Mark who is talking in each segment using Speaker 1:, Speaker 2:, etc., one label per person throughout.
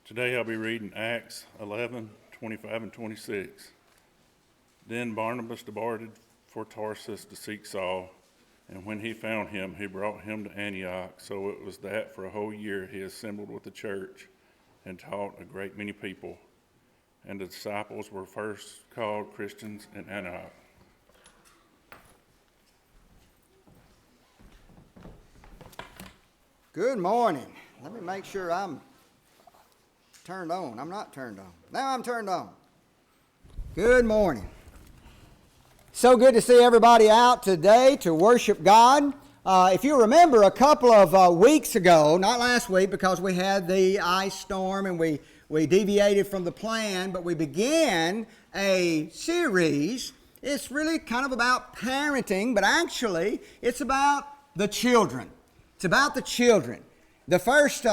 Speaker 1: Today I'll be reading Acts 11, 25 and 26. Then Barnabas departed for Tarsus to seek Saul, and when he found him, he brought him to Antioch. So it was that for a whole year he assembled with the church and taught a great many people. And the disciples were first called Christians in Antioch.
Speaker 2: Good morning. Let me make sure I'm turned on. I'm not turned on. Now I'm turned on. Good morning. So good to see everybody out today to worship God. If you remember a couple of weeks ago, not last week because we had the ice storm and we deviated from the plan, but we began a series. It's really kind of about parenting, but actually it's about the children. It's about the children. The first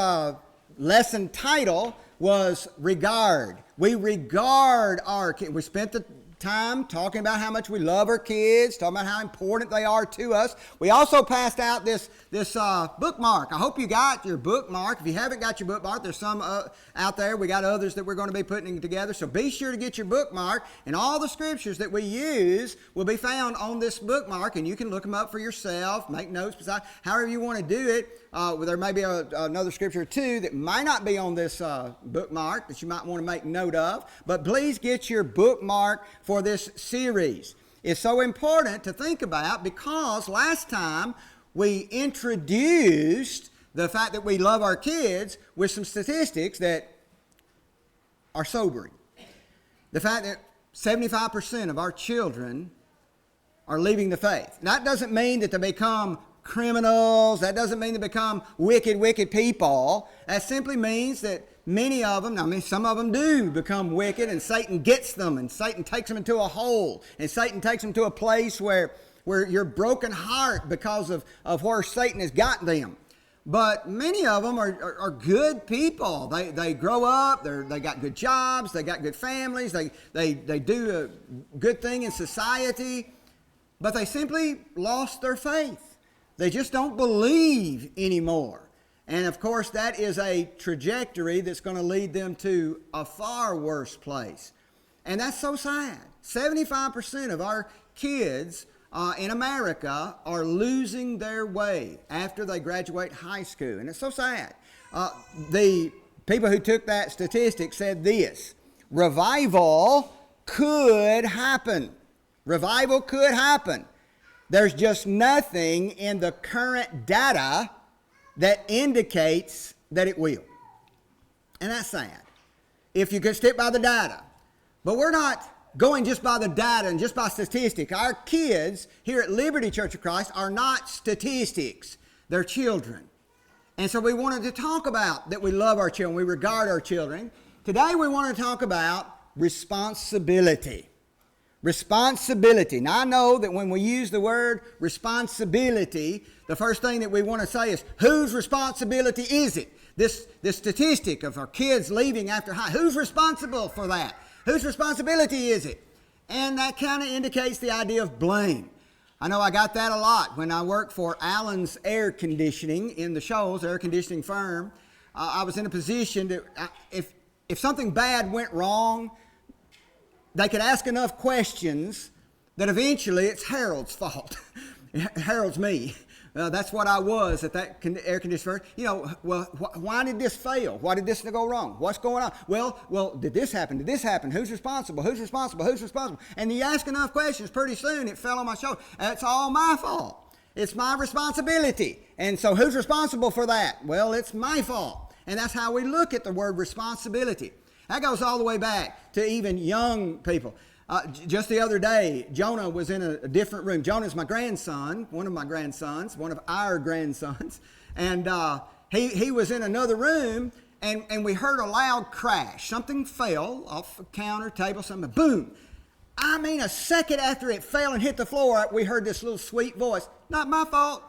Speaker 2: lesson title was regard. We regard our kids. We spent the time talking about how much we love our kids, talking about how important they are to us. We also passed out this bookmark. I hope you got your bookmark. If you haven't got your bookmark, there's some out there. We got others that we're going to be putting together. So be sure to get your bookmark. And all the scriptures that we use will be found on this bookmark. And you can look them up for yourself, make notes beside, however you want to do it. There may be another scripture or two that might not be on this bookmark that you might want to make note of. But please get your bookmark for this series. It's so important to think about because last time we introduced the fact that we love our kids with some statistics that are sobering. The fact that 75% of our children are leaving the faith. That doesn't mean that they become criminals. That doesn't mean they become wicked people. That simply means that many of them, some of them do become wicked, and Satan gets them, and Satan takes them into a hole, and Satan takes them to a place where your broken heart because of where Satan has gotten them. But many of them are good people. They grow up, they got good jobs, they got good families, they do a good thing in society, but they simply lost their faith. They just don't believe anymore. And of course, that is a trajectory that's going to lead them to a far worse place. And that's so sad. 75% of our kids in America are losing their way after they graduate high school. And it's so sad. The people who took that statistic said this: revival could happen. Revival could happen. There's just nothing in the current data that indicates that it will. And that's sad. If you could stick by the data. But we're not going just by the data and just by statistics. Our kids here at Liberty Church of Christ are not statistics. They're children. And so we wanted to talk about that we love our children. We regard our children. Today we want to talk about responsibility. Responsibility. Now I know that when we use the word responsibility, the first thing that we want to say is, whose responsibility is it? This statistic of our kids leaving after high, who's responsible for that? Whose responsibility is it? And that kind of indicates the idea of blame. I know I got that a lot when I worked for Allen's Air Conditioning in the Shoals air conditioning firm. I was in a position that if something bad went wrong, they could ask enough questions that eventually it's Harold's fault. Harold's me. That's what I was at that air conditioner. Why did this fail? Why did this go wrong? What's going on? Well, did this happen? Did this happen? Who's responsible? Who's responsible? Who's responsible? And you ask enough questions, pretty soon it fell on my shoulder. That's all my fault. It's my responsibility. And so who's responsible for that? Well, it's my fault. And that's how we look at the word responsibility. That goes all the way back to even young people. Just the other day, Jonah was in a different room. Jonah's my grandson, one of our grandsons. And he was in another room, and we heard a loud crash. Something fell off a counter, table, something, boom. I mean, a second after it fell and hit the floor, we heard this little sweet voice, "Not my fault."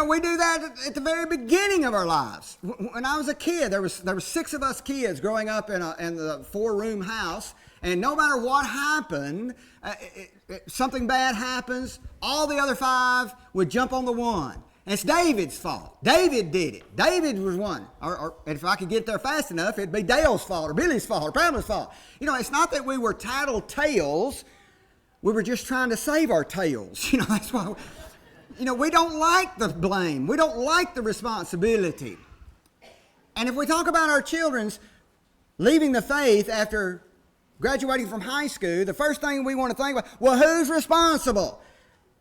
Speaker 2: We do that at the very beginning of our lives. When I was a kid, there were 6 of us kids growing up in the 4-room house, and no matter what happened, something bad happens, all the other 5 would jump on the one. It's David's fault. David did it. David was one. Or if I could get there fast enough, it'd be Dale's fault or Billy's fault or Pamela's fault. You know, it's not that we were tattletales. We were just trying to save our tails. You know, that's why, we don't like the blame. We don't like the responsibility. And if we talk about our children's leaving the faith after graduating from high school, the first thing we want to think about, well, who's responsible?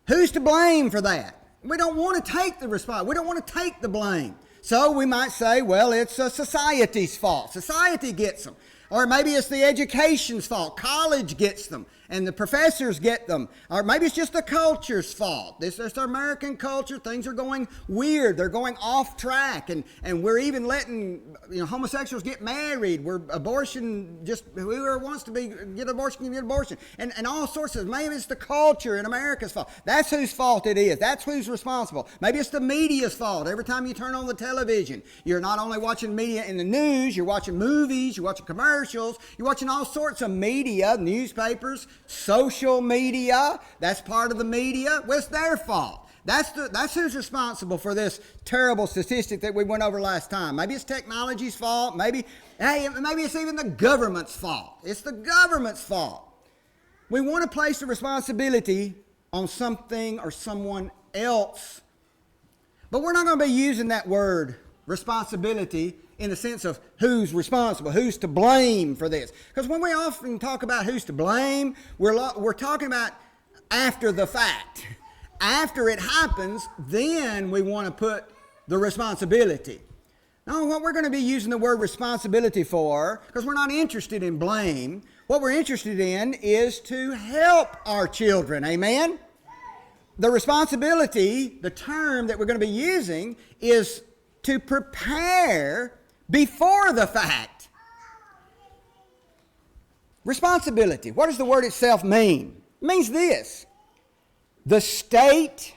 Speaker 2: Who's to blame for that? We don't want to take the responsibility. We don't want to take the blame. So we might say, well, it's society's fault. Society gets them. Or maybe it's the education's fault. College gets them, and the professors get them. Or maybe it's just the culture's fault. This is our American culture. Things are going weird. They're going off track, and we're even letting homosexuals get married. We're abortion. Just whoever wants to get abortion can get abortion, and all sorts of. Maybe it's the culture in America's fault. That's whose fault it is. That's who's responsible. Maybe it's the media's fault. Every time you turn on the television, you're not only watching media in the news. You're watching movies. You're watching commercials. You're watching all sorts of media, newspapers, social media. That's part of the media. Well, it's their fault. That's who's responsible for this terrible statistic that we went over last time. Maybe it's technology's fault. Maybe it's even the government's fault. It's the government's fault. We want to place the responsibility on something or someone else. But we're not going to be using that word responsibility in the sense of who's responsible, who's to blame for this. Because when we often talk about who's to blame, we're talking about after the fact. After it happens, then we want to put the responsibility. Now, what we're going to be using the word responsibility for, because we're not interested in blame, what we're interested in is to help our children. Amen? The responsibility, the term that we're going to be using, is to prepare before the fact. Responsibility. What does the word itself mean? It means this: the state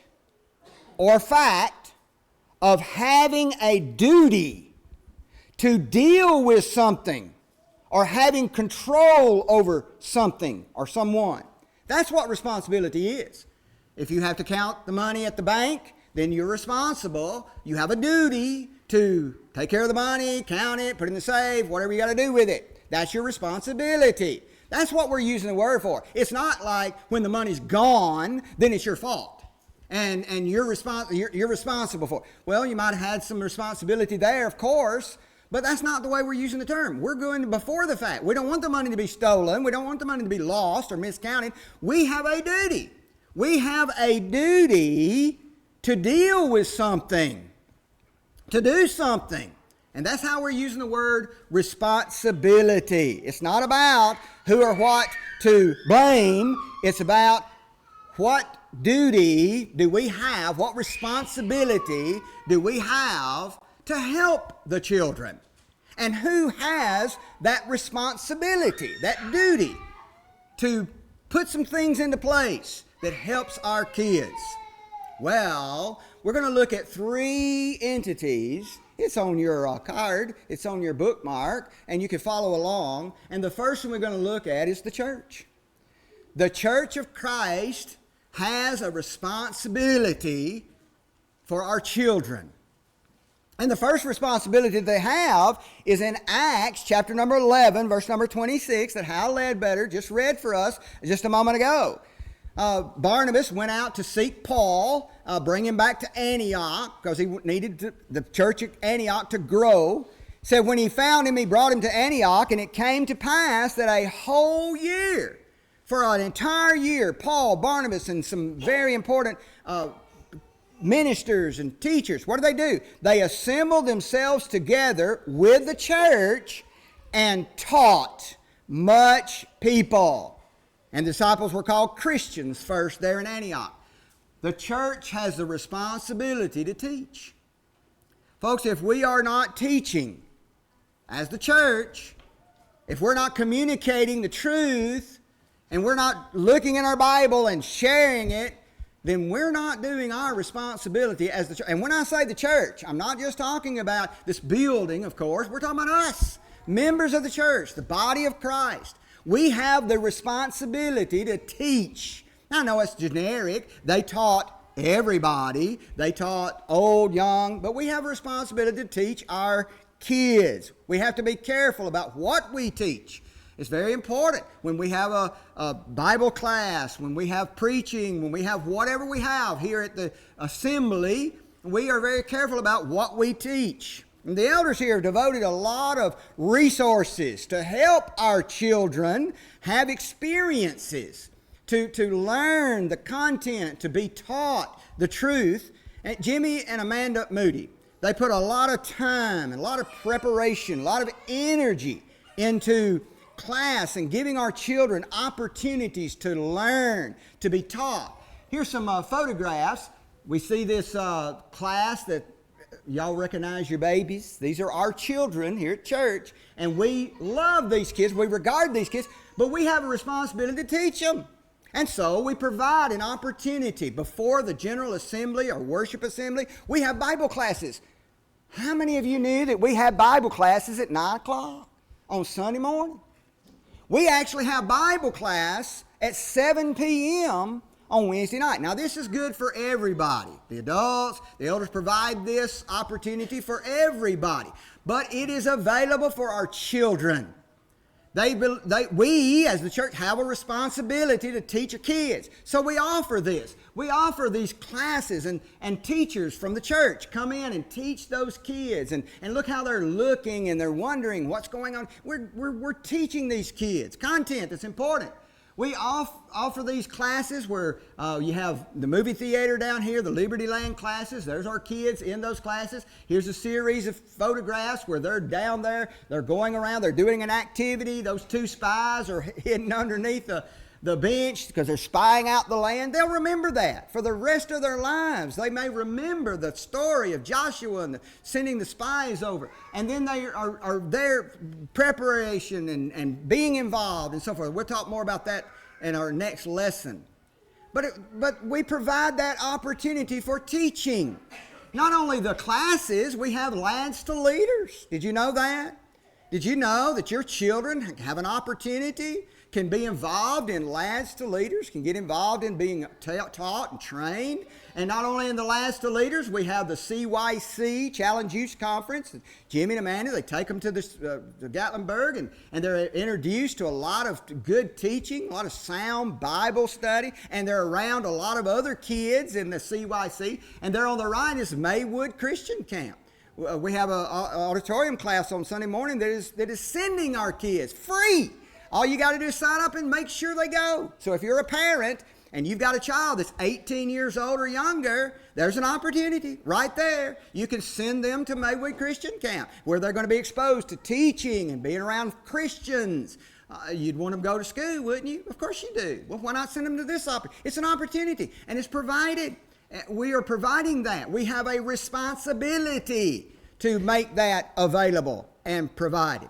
Speaker 2: or fact of having a duty to deal with something or having control over something or someone. That's what responsibility is. If you have to count the money at the bank, then you're responsible. You have a duty to take care of the money, count it, put it in the safe, whatever you got to do with it. That's your responsibility. That's what we're using the word for. It's not like when the money's gone, then it's your fault. And you're responsible for it. Well, you might have had some responsibility there, of course, but that's not the way we're using the term. We're going before the fact. We don't want the money to be stolen. We don't want the money to be lost or miscounted. We have a duty. We have a duty to deal with something, to do something. And that's how we're using the word responsibility. It's not about who or what to blame. It's about what duty do we have, what responsibility do we have to help the children. And who has that responsibility, that duty to put some things into place that helps our kids. Well, we're going to look at 3 entities. It's on your card. It's on your bookmark, and you can follow along. And the first one we're going to look at is the church. The Church of Christ has a responsibility for our children. And the first responsibility they have is in Acts chapter number 11, verse number 26, that Hal Ledbetter just read for us just a moment ago. Barnabas went out to seek Paul, bring him back to Antioch, because he needed the church at Antioch to grow. Said when he found him, he brought him to Antioch, and it came to pass that a whole year, for an entire year, Paul, Barnabas, and some very important ministers and teachers, what do? They assembled themselves together with the church and taught much people. And disciples were called Christians first there in Antioch. The church has the responsibility to teach. Folks, if we are not teaching as the church, if we're not communicating the truth, and we're not looking in our Bible and sharing it, then we're not doing our responsibility as the church. And when I say the church, I'm not just talking about this building, of course. We're talking about us, members of the church, the body of Christ. We have the responsibility to teach. Now, I know it's generic. They taught everybody. They taught old, young, but we have a responsibility to teach our kids. We have to be careful about what we teach. It's very important when we have a Bible class, when we have preaching, when we have whatever we have here at the assembly, we are very careful about what we teach. And the elders here have devoted a lot of resources to help our children have experiences, to learn the content, to be taught the truth. And Jimmy and Amanda Moody, they put a lot of time and a lot of preparation, a lot of energy into class and giving our children opportunities to learn, to be taught. Here's some photographs. We see this class that y'all recognize your babies. These are our children here at church, and we love these kids. We regard these kids, but we have a responsibility to teach them. And so we provide an opportunity before the General Assembly or Worship Assembly. We have Bible classes. How many of you knew that we had Bible classes at 9 o'clock on Sunday morning? We actually have Bible class at 7 p.m. on Wednesday night. Now, this is good for everybody. The adults, the elders provide this opportunity for everybody. But it is available for our children. We, as the church, have a responsibility to teach our kids. So we offer this. We offer these classes, and teachers from the church come in and teach those kids. And look how they're looking, and they're wondering what's going on. We're teaching these kids content that's important. We offer these classes where you have the movie theater down here, the Liberty Land classes. There's our kids in those classes. Here's a series of photographs where they're down there. They're going around. They're doing an activity. Those two spies are hidden underneath the bench because they're spying out the land. They'll remember that for the rest of their lives. They may remember the story of Joshua and sending the spies over. And then they are their preparation and being involved and so forth. We'll talk more about that in our next lesson. But we provide that opportunity for teaching. Not only the classes, we have Lads to Leaders. Did you know that? Did you know that your children have an opportunity, can be involved in Lads to Leaders, can get involved in being taught and trained? And not only in the Lads to Leaders, we have the CYC Challenge Youth Conference. Jimmy and Amanda, they take them to the Gatlinburg, and they're introduced to a lot of good teaching, a lot of sound Bible study, and they're around a lot of other kids in the CYC. And there on the right is Maywood Christian Camp. We have an auditorium class on Sunday morning that is sending our kids free. All you got to do is sign up and make sure they go. So if you're a parent and you've got a child that's 18 years old or younger, there's an opportunity right there. You can send them to Maywood Christian Camp where they're going to be exposed to teaching and being around Christians. You'd want them to go to school, wouldn't you? Of course you do. Well, why not send them to this opportunity? It's an opportunity, and it's provided. We are providing that. We have a responsibility to make that available and provided.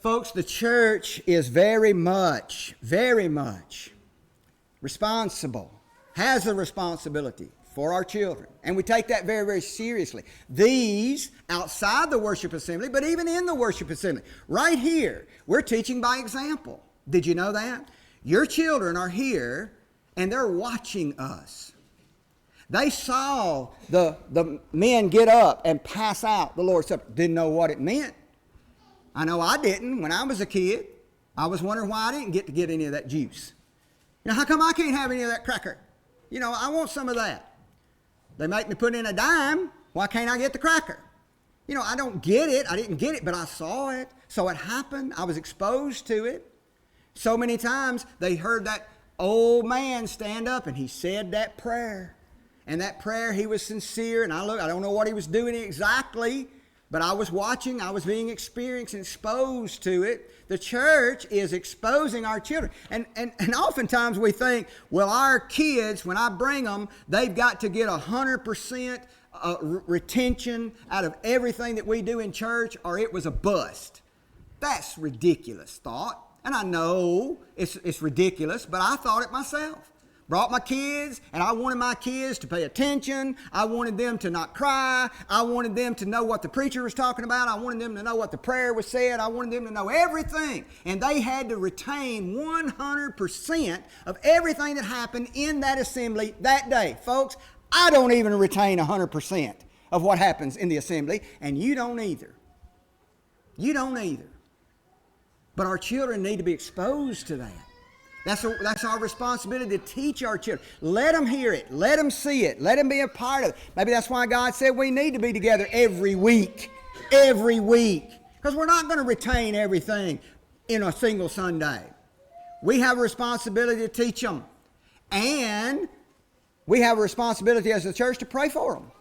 Speaker 2: Folks, the church is very much responsible, has a responsibility for our children. And we take that very, very seriously. These, outside the worship assembly, but even in the worship assembly, right here, we're teaching by example. Did you know that? Your children are here, and they're watching us. They saw the men get up and pass out the Lord's Supper. Didn't know what it meant. I know I didn't when I was a kid. I was wondering why I didn't get any of that juice. How come I can't have any of that cracker? I want some of that. They make me put in a dime. Why can't I get the cracker? I don't get it. I didn't get it, but I saw it. So it happened. I was exposed to it. So many times they heard that old man stand up and he said that prayer. And that prayer, he was sincere. And I don't know what he was doing exactly, but I was watching, I was being experienced and exposed to it. The church is exposing our children. And oftentimes we think, well, our kids, when I bring them, they've got to get 100% retention out of everything that we do in church, or it was a bust. That's ridiculous thought. And I know it's ridiculous, but I thought it myself. brought my kids, and I wanted my kids to pay attention. I wanted them to not cry. I wanted them to know what the preacher was talking about. I wanted them to know what the prayer was said. I wanted them to know everything. And they had to retain 100% of everything that happened in that assembly that day. Folks, I don't even retain 100% of what happens in the assembly, and you don't either. You don't either. But our children need to be exposed to that. That's our responsibility to teach our children. Let them hear it. Let them see it. Let them be a part of it. Maybe that's why God said we need to be together every week. Every week. Because we're not going to retain everything in a single Sunday. We have a responsibility to teach them. And we have a responsibility as a church to pray for them.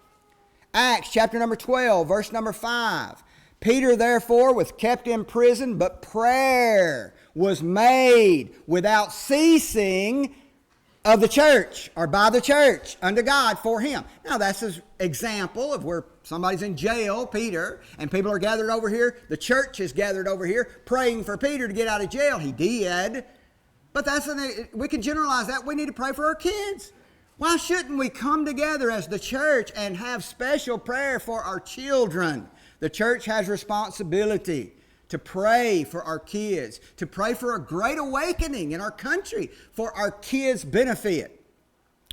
Speaker 2: Acts chapter number 12, verse number 5. Peter therefore was kept in prison, but prayer was made without ceasing of the church, or by the church, unto God for him. Now that's an example of where somebody's in jail, Peter, and people are gathered over here. The church is gathered over here praying for Peter to get out of jail. He did. But we can generalize that. We need to pray for our kids. Why shouldn't we come together as the church and have special prayer for our children? The church has responsibility to pray for our kids, to pray for a great awakening in our country for our kids' benefit.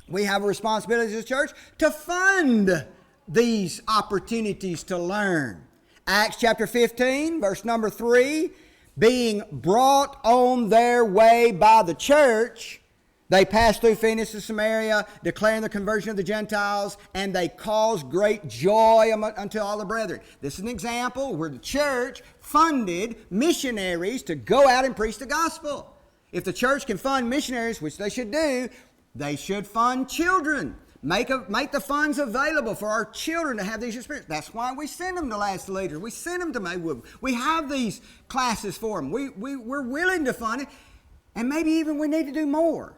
Speaker 2: We have a responsibility as a church to fund these opportunities to learn. Acts chapter 15, verse number 3, being brought on their way by the church, they passed through Phoenix and Samaria, declaring the conversion of the Gentiles, and they caused great joy unto all the brethren. This is an example where the church funded missionaries to go out and preach the gospel. If the church can fund missionaries, which they should do, they should fund children. Make the funds available for our children to have these experiences. That's why we send them to Last Leaders. We send them to Maywood. We have these classes for them. We're willing to fund it, and maybe even we need to do more.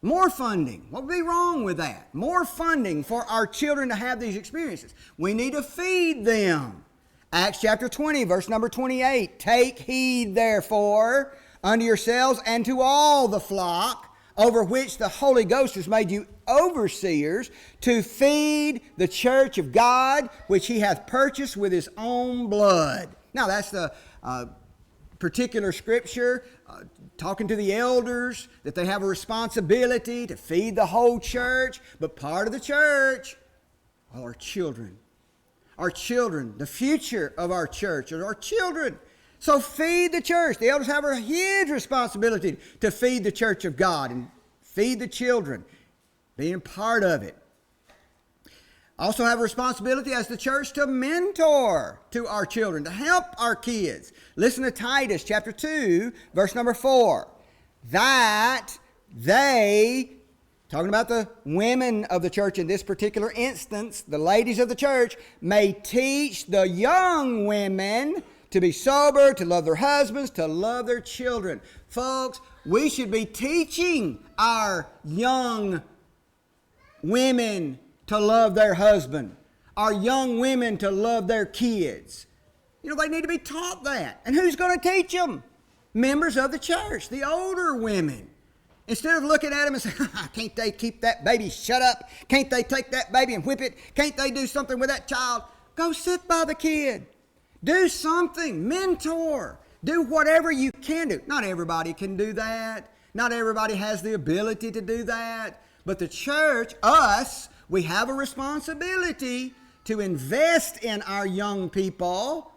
Speaker 2: More funding. What would be wrong with that? More funding for our children to have these experiences. We need to feed them. Acts chapter 20, verse number 28. Take heed, therefore, unto yourselves and to all the flock over which the Holy Ghost has made you overseers, to feed the church of God, which he hath purchased with his own blood. Now, that's the particular scripture talking to the elders, that they have a responsibility to feed the whole church. But part of the church are our children. Our children, the future of our church are our children. So feed the church. The elders have a huge responsibility to feed the church of God and feed the children, being part of it. Also have a responsibility as the church to mentor to our children, to help our kids. Listen to Titus chapter 2, verse number 4. That they, talking about the women of the church in this particular instance, the ladies of the church, may teach the young women to be sober, to love their husbands, to love their children. Folks, we should be teaching our young women to love their husband, our young women to love their kids. You know, they need to be taught that. And who's going to teach them? Members of the church, the older women. Instead of looking at them and saying, can't they keep that baby shut up? Can't they take that baby and whip it? Can't they do something with that child? Go sit by the kid. Do something. Mentor. Do whatever you can do. Not everybody can do that. Not everybody has the ability to do that. But the church, us, we have a responsibility to invest in our young people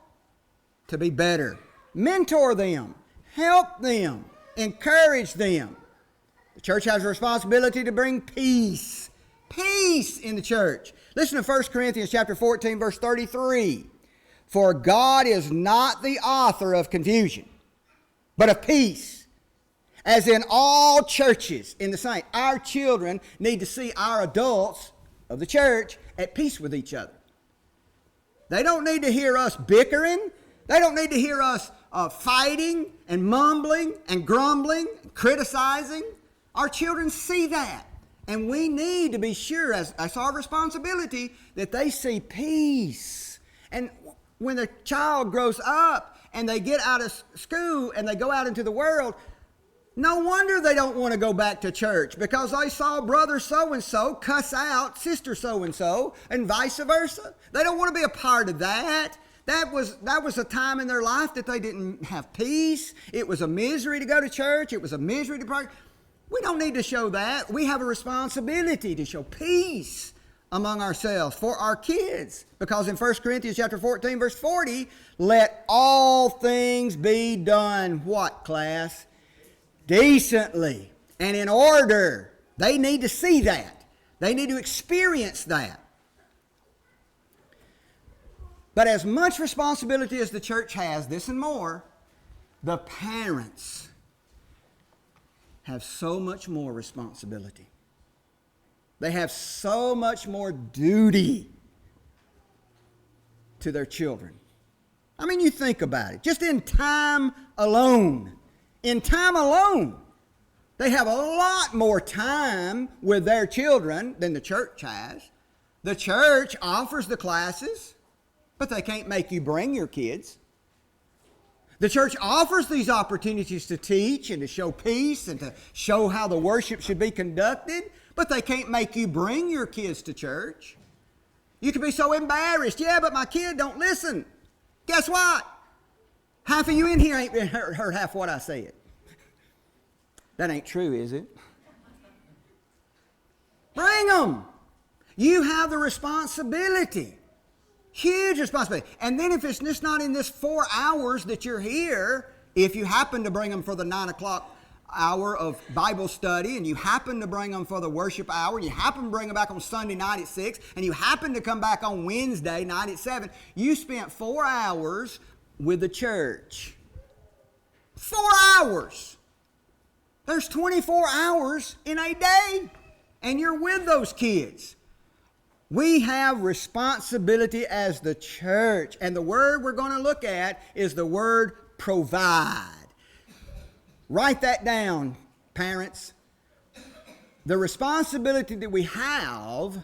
Speaker 2: to be better. Mentor them. Help them. Encourage them. The church has a responsibility to bring peace. Peace in the church. Listen to 1 Corinthians chapter 14, verse 33. For God is not the author of confusion, but of peace. As in all churches in the saint, our children need to see our adults of the church at peace with each other. They don't need to hear us bickering. They don't need to hear us fighting and mumbling and grumbling, and criticizing. Our children see that. And we need to be sure, as that's our responsibility, that they see peace. And when the child grows up and they get out of school and they go out into the world, No wonder they don't want to go back to church, because they saw brother so-and-so cuss out sister so-and-so and vice versa. They don't want to be a part of that. That was a time in their life that they didn't have peace. It was a misery to go to church. It was a misery to pray. We don't need to show that. We have a responsibility to show peace among ourselves for our kids. Because in 1 Corinthians chapter 14, verse 40, let all things be done, what, class? Decently and in order. They need to see that. They need to experience that. But as much responsibility as the church has, this and more, the parents have so much more responsibility. They have so much more duty to their children. I mean, you think about it. Just in time alone. In time alone, they have a lot more time with their children than the church has. The church offers the classes, but they can't make you bring your kids. The church offers these opportunities to teach and to show peace and to show how the worship should be conducted, but they can't make you bring your kids to church. You can be so embarrassed. Yeah, but my kid don't listen. Guess what? Half of you in here ain't heard half what I said. That ain't true, is it? Bring them. You have the responsibility. Huge responsibility. And then if it's just not in this 4 hours that you're here, if you happen to bring them for the 9 o'clock hour of Bible study, and you happen to bring them for the worship hour, and you happen to bring them back on Sunday night at 6, and you happen to come back on Wednesday night at 7, you spent 4 hours with the church. 4 hours. There's 24 hours in a day, and you're with those kids. We have responsibility as the church, and the word we're going to look at is the word provide. Write that down, parents. The responsibility that we have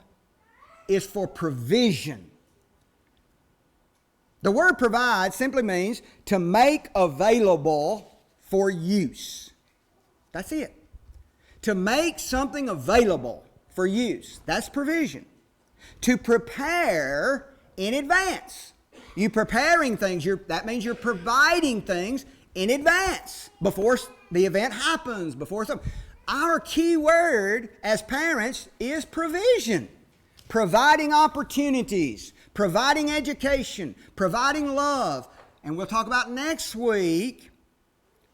Speaker 2: is for provision. The word provide simply means to make available for use. That's it. To make something available for use. That's provision. To prepare in advance. You preparing things, that means you're providing things in advance before the event happens. Our key word as parents is provision. Providing opportunities, providing education, providing love. And we'll talk about next week,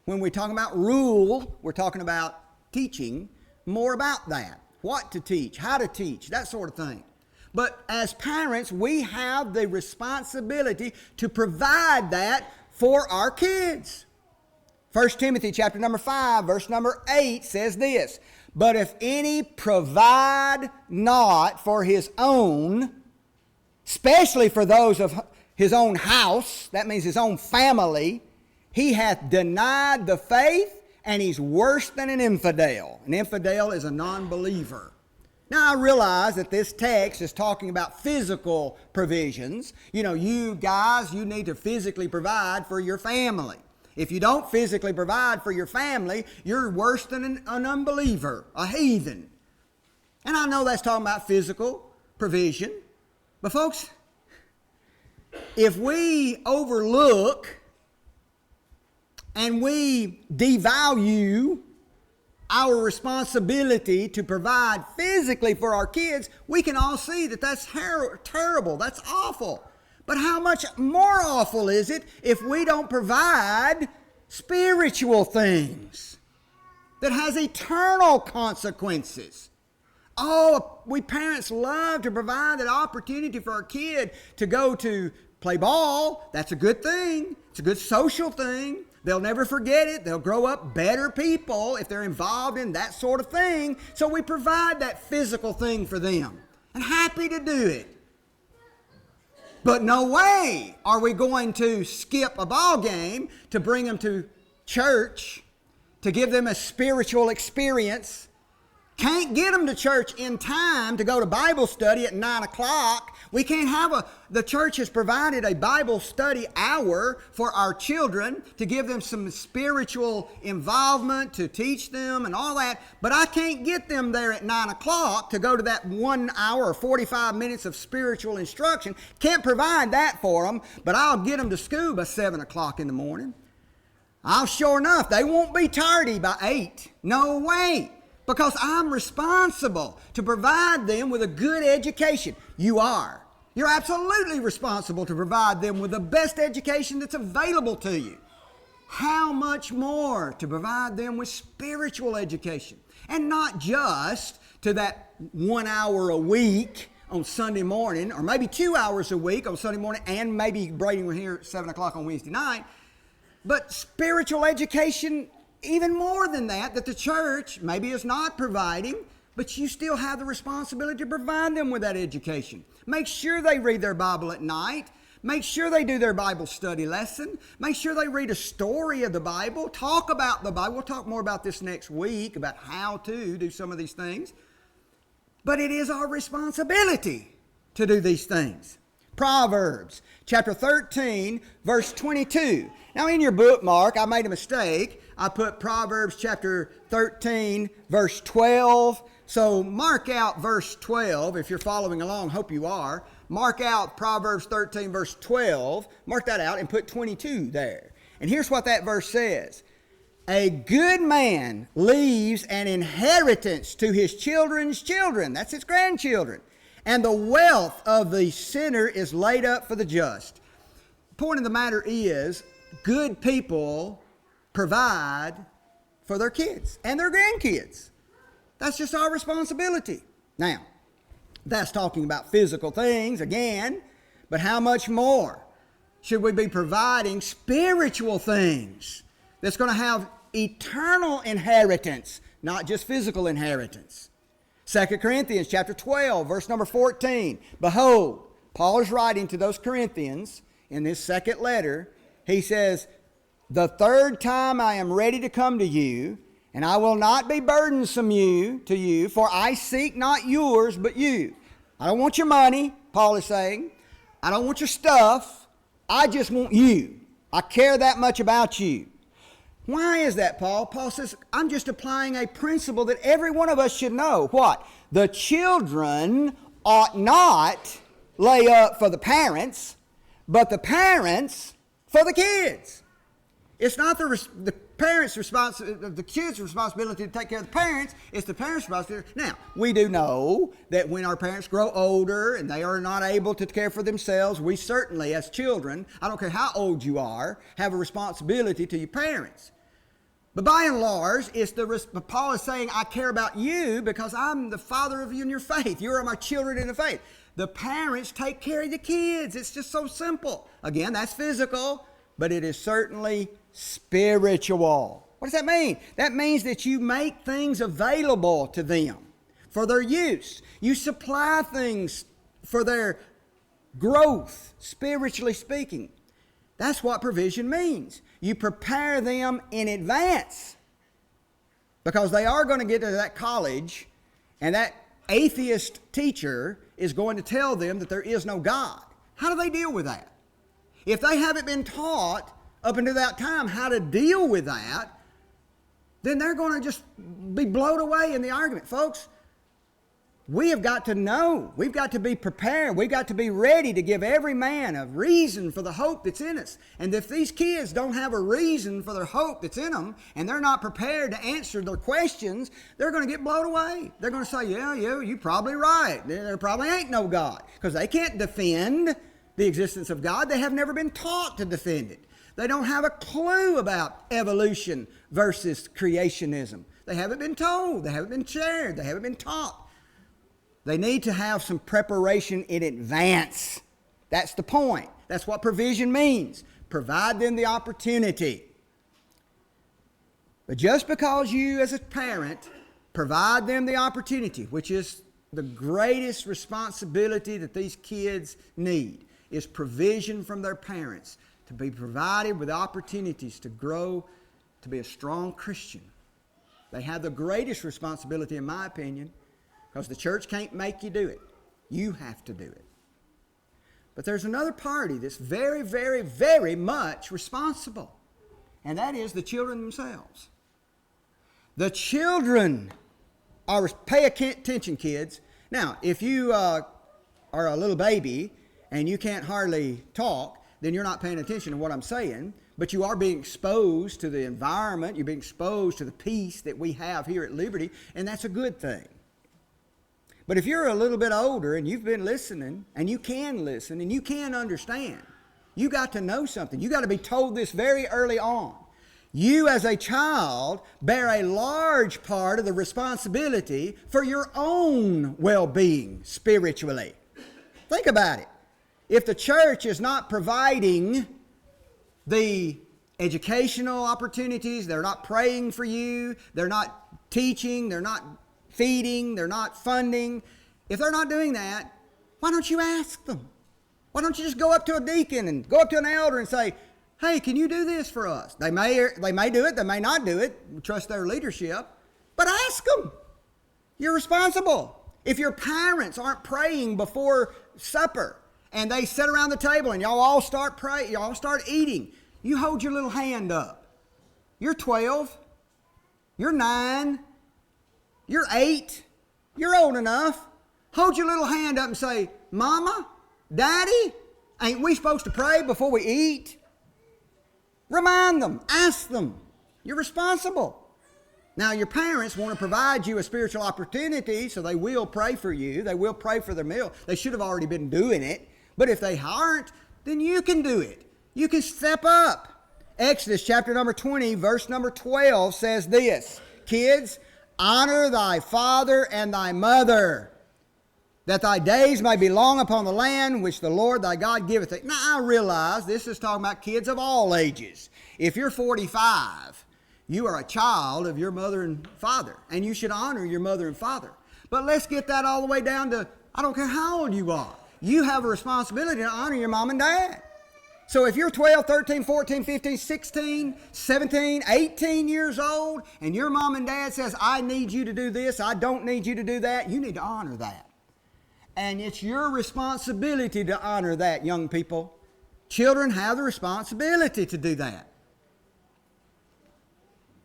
Speaker 2: when we talk about rule, we're talking about teaching, more about that. What to teach, how to teach, that sort of thing. But as parents, we have the responsibility to provide that for our kids. 1 Timothy chapter number 5, verse number 8 says this, but if any provide not for his own, especially for those of his own house, that means his own family, he hath denied the faith, and he's worse than an infidel. An infidel is a non-believer. Now, I realize that this text is talking about physical provisions. You know, you guys, you need to physically provide for your family. If you don't physically provide for your family, you're worse than an unbeliever, a heathen. And I know that's talking about physical provision. But folks, if we overlook and we devalue our responsibility to provide physically for our kids, we can all see that that's terrible, that's awful. But how much more awful is it if we don't provide spiritual things that has eternal consequences? Oh, we parents love to provide that opportunity for our kid to go to play ball. That's a good thing. It's a good social thing. They'll never forget it. They'll grow up better people if they're involved in that sort of thing. So we provide that physical thing for them. And happy to do it. But no way are we going to skip a ball game to bring them to church, to give them a spiritual experience. Can't get them to church in time to go to Bible study at 9 o'clock We can't have the church has provided a Bible study hour for our children to give them some spiritual involvement, to teach them and all that, but I can't get them there at 9 o'clock to go to that 1 hour or 45 minutes of spiritual instruction. Can't provide that for them, but I'll get them to school by 7 o'clock in the morning. I'll sure enough, they won't be tardy by 8. No way. Because I'm responsible to provide them with a good education. You are. You're absolutely responsible to provide them with the best education that's available to you. How much more to provide them with spiritual education? And not just to that 1 hour a week on Sunday morning, or maybe 2 hours a week on Sunday morning, and maybe Brady will hear at 7 o'clock on Wednesday night. But spiritual education, even more than that the church maybe is not providing, but you still have the responsibility to provide them with that education. Make sure they read their Bible at night. Make sure they do their Bible study lesson. Make sure they read a story of the Bible. Talk about the Bible. We'll talk more about this next week, about how to do some of these things. But it is our responsibility to do these things. Proverbs chapter 13, verse 22. Now in your bookmark, I made a mistake. I put Proverbs chapter 13, verse 12. So mark out verse 12 if you're following along. Hope you are. Mark out Proverbs 13, verse 12. Mark that out and put 22 there. And here's what that verse says. A good man leaves an inheritance to his children's children. That's his grandchildren. And the wealth of the sinner is laid up for the just. The point of the matter is, good people provide for their kids and their grandkids. That's just our responsibility. Now, that's talking about physical things again, but how much more should we be providing spiritual things that's going to have eternal inheritance, not just physical inheritance? 2 Corinthians chapter 12, verse number 14. Behold, Paul is writing to those Corinthians in this second letter. He says, the third time I am ready to come to you, and I will not be burdensome to you, for I seek not yours, but you. I don't want your money, Paul is saying. I don't want your stuff. I just want you. I care that much about you. Why is that, Paul? Paul says, I'm just applying a principle that every one of us should know. What? The children ought not lay up for the parents, but the parents for the kids. It's not the parents' responsibility, the kids' responsibility to take care of the parents. It's the parents' responsibility. Now, we do know that when our parents grow older and they are not able to care for themselves, we certainly, as children, I don't care how old you are, have a responsibility to your parents. But by and large, Paul is saying, I care about you because I'm the father of you in your faith. You are my children in the faith. The parents take care of the kids. It's just so simple. Again, that's physical, but it is certainly spiritual. What does that mean? That means that you make things available to them for their use. You supply things for their growth, spiritually speaking. That's what provision means. You prepare them in advance because they are going to get to that college and that atheist teacher is going to tell them that there is no God. How do they deal with that? If they haven't been taught up until that time how to deal with that, then they're going to just be blown away in the argument. Folks, we have got to know. We've got to be prepared. We've got to be ready to give every man a reason for the hope that's in us. And if these kids don't have a reason for their hope that's in them, and they're not prepared to answer their questions, they're going to get blown away. They're going to say, yeah, you're probably right. There probably ain't no God. Because they can't defend the existence of God. They have never been taught to defend it. They don't have a clue about evolution versus creationism. They haven't been told. They haven't been shared. They haven't been taught. They need to have some preparation in advance. That's the point. That's what provision means. Provide them the opportunity. But just because you as a parent provide them the opportunity, which is the greatest responsibility that these kids need, is provision from their parents to be provided with opportunities to grow to be a strong Christian. They have the greatest responsibility, in my opinion, because the church can't make you do it. You have to do it. But there's another party that's very, very, very much responsible. And that is the children themselves. The children are, pay attention, kids. Now, if you are a little baby and you can't hardly talk, then you're not paying attention to what I'm saying. But you are being exposed to the environment. You're being exposed to the peace that we have here at Liberty, and that's a good thing. But if you're a little bit older and you've been listening, and you can listen, and you can understand, you got to know something. You got to be told this very early on. You as a child bear a large part of the responsibility for your own well-being spiritually. Think about it. If the church is not providing the educational opportunities, they're not praying for you, they're not teaching, they're not feeding, they're not funding. If they're not doing that, why don't you ask them? Why don't you just go up to a deacon and go up to an elder and say, hey, can you do this for us? They may do it, they may not do it. We trust their leadership. But ask them. You're responsible. If your parents aren't praying before supper and they sit around the table and y'all all start praying, y'all start eating, you hold your little hand up. You're 12. You're 9. You're 8. You're old enough. Hold your little hand up and say, Mama, Daddy, ain't we supposed to pray before we eat? Remind them. Ask them. You're responsible. Now, your parents want to provide you a spiritual opportunity, so they will pray for you. They will pray for their meal. They should have already been doing it. But if they aren't, then you can do it. You can step up. Exodus chapter number 20, verse number 12 says this, kids, honor thy father and thy mother, that thy days may be long upon the land which the Lord thy God giveth thee. Now, I realize this is talking about kids of all ages. If you're 45, you are a child of your mother and father, and you should honor your mother and father. But let's get that all the way down to, I don't care how old you are. You have a responsibility to honor your mom and dad. So if you're 12, 13, 14, 15, 16, 17, 18 years old, and your mom and dad says, I need you to do this, I don't need you to do that, you need to honor that. And it's your responsibility to honor that, young people. Children have the responsibility to do that.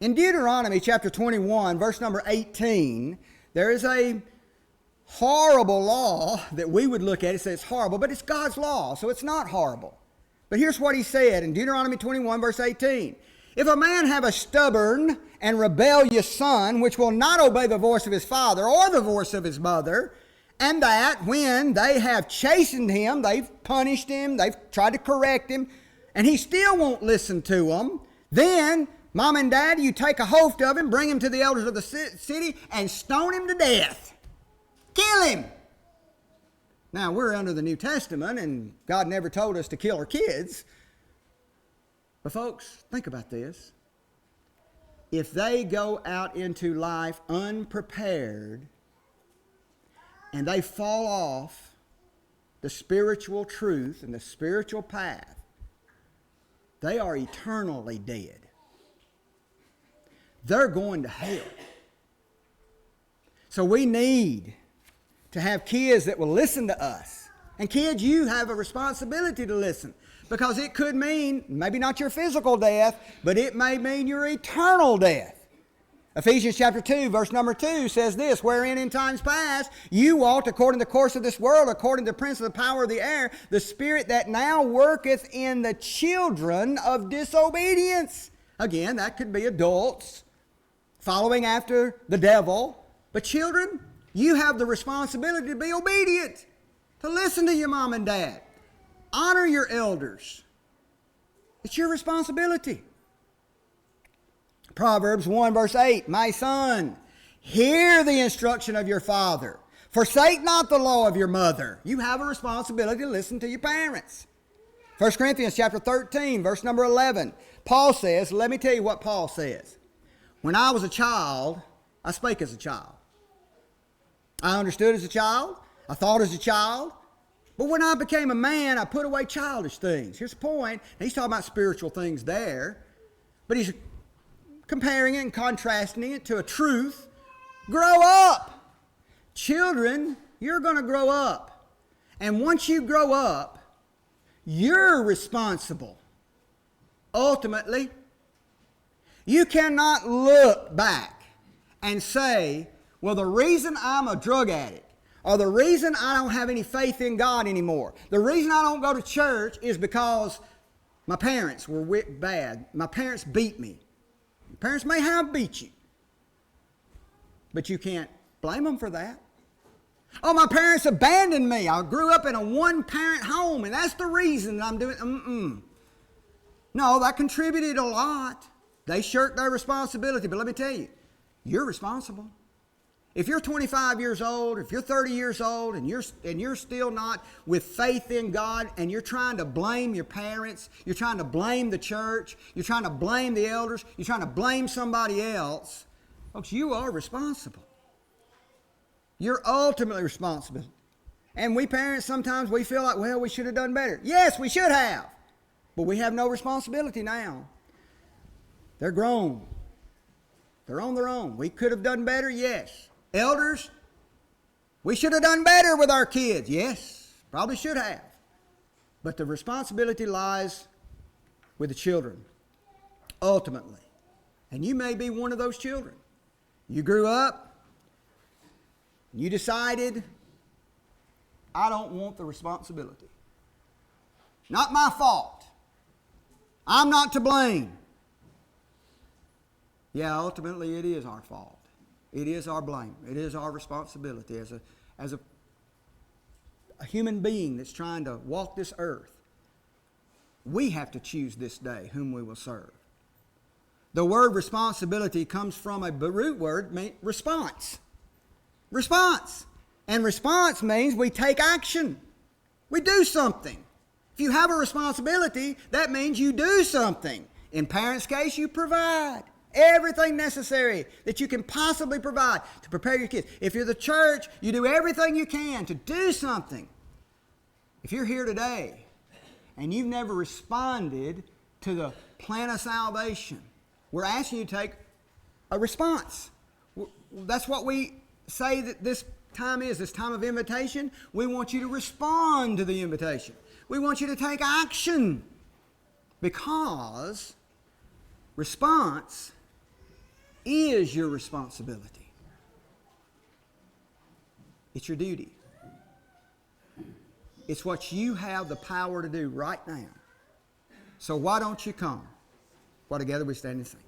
Speaker 2: In Deuteronomy chapter 21, verse number 18, there is a horrible law that we would look at. It says horrible, but it's God's law, so it's not horrible. But here's what he said in Deuteronomy 21, verse 18. If a man have a stubborn and rebellious son, which will not obey the voice of his father or the voice of his mother, and that when they have chastened him, they've punished him, they've tried to correct him, and he still won't listen to them, then mom and dad, you take a host of him, bring him to the elders of the city, and stone him to death. Kill him. Now, we're under the New Testament, and God never told us to kill our kids. But folks, think about this. If they go out into life unprepared, and they fall off the spiritual truth and the spiritual path, they are eternally dead. They're going to hell. So we need to have kids that will listen to us. And kids, you have a responsibility to listen, because it could mean maybe not your physical death, but it may mean your eternal death. Ephesians chapter 2, verse number 2 says this, wherein in times past you walked according to the course of this world, according to the prince of the power of the air, the spirit that now worketh in the children of disobedience. Again, that could be adults following after the devil. But children, you have the responsibility to be obedient, to listen to your mom and dad. Honor your elders. It's your responsibility. Proverbs 1 verse 8, my son, hear the instruction of your father. Forsake not the law of your mother. You have a responsibility to listen to your parents. 1 Corinthians chapter 13, verse number 11. Paul says, let me tell you what Paul says. When I was a child, I spake as a child. I understood as a child. I thought as a child. But when I became a man, I put away childish things. Here's the point. He's talking about spiritual things there. But he's comparing it and contrasting it to a truth. Grow up. Children, you're going to grow up. And once you grow up, You're responsible. Ultimately, you cannot look back and say, well, the reason I'm a drug addict, or the reason I don't have any faith in God anymore, the reason I don't go to church is because my parents were bad. My parents beat me. Your parents may have beat you, but you can't blame them for that. Oh, my parents abandoned me. I grew up in a one-parent home, and that's the reason I'm doing. No, that contributed a lot. They shirked their responsibility, but let me tell you, you're responsible. If you're 25 years old, if you're 30 years old, and you're still not with faith in God, and you're trying to blame your parents, you're trying to blame the church, you're trying to blame the elders, you're trying to blame somebody else, folks, you are responsible. You're ultimately responsible. And we parents, sometimes we feel like, well, we should have done better. Yes, we should have. But we have no responsibility now. They're grown. They're on their own. We could have done better, yes. Elders, we should have done better with our kids. Yes, probably should have. But the responsibility lies with the children, ultimately. And you may be one of those children. You grew up. You decided, I don't want the responsibility. Not my fault. I'm not to blame. Yeah, ultimately it is our fault. It is our blame. It is our responsibility as a human being that's trying to walk this earth. We have to choose this day whom we will serve. The word responsibility comes from a root word, response. Response. And response means we take action. We do something. If you have a responsibility, that means you do something. In parents' case, you provide everything necessary that you can possibly provide to prepare your kids. If you're the church, you do everything you can to do something. If you're here today and you've never responded to the plan of salvation, we're asking you to take a response. That's what we say that this time of invitation. We want you to respond to the invitation. We want you to take action, because response is your responsibility. It's your duty. It's what you have the power to do right now. So why don't you come while together we stand and sing?